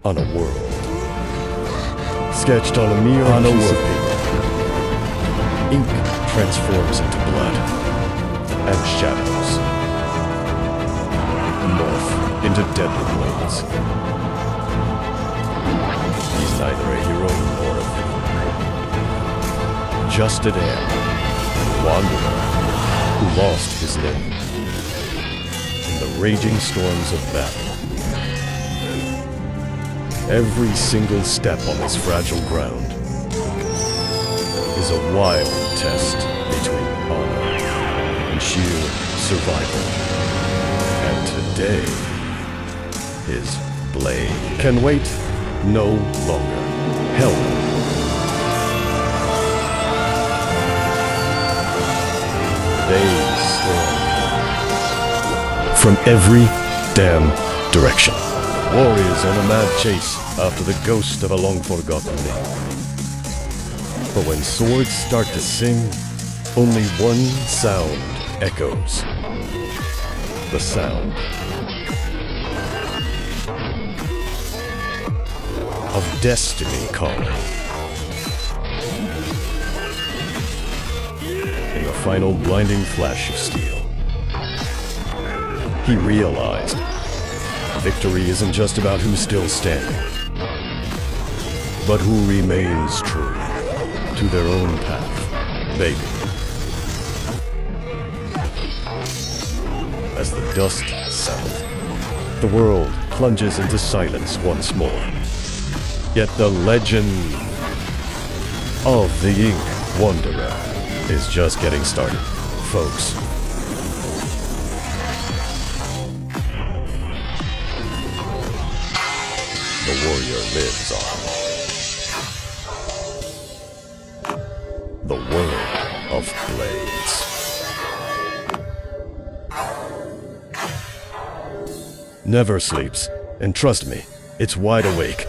on a world, sketched on a mere piece of paper. Ink transforms into blood and shadows, morph into deadly blades. He's neither a hero nor a villain. Just an heir, wanderer, who lost his name in the raging storms of battle. Every single step on this fragile ground is a wild test between honor and sheer survival. And today, his blade can wait no longer. Help. They storm from every damn direction. Warriors on a mad chase after the ghost of a long-forgotten name. But when swords start to sing, only one sound echoes. The sound of destiny calling. In the final blinding flash of steel, he realized victory isn't just about who's still standing, but who remains true to their own path, baby. As the dust settles, the world plunges into silence once more. Yet the legend of the Ink Wanderer is just getting started, folks. The warrior lives on. The world of blades never sleeps, and trust me, it's wide awake.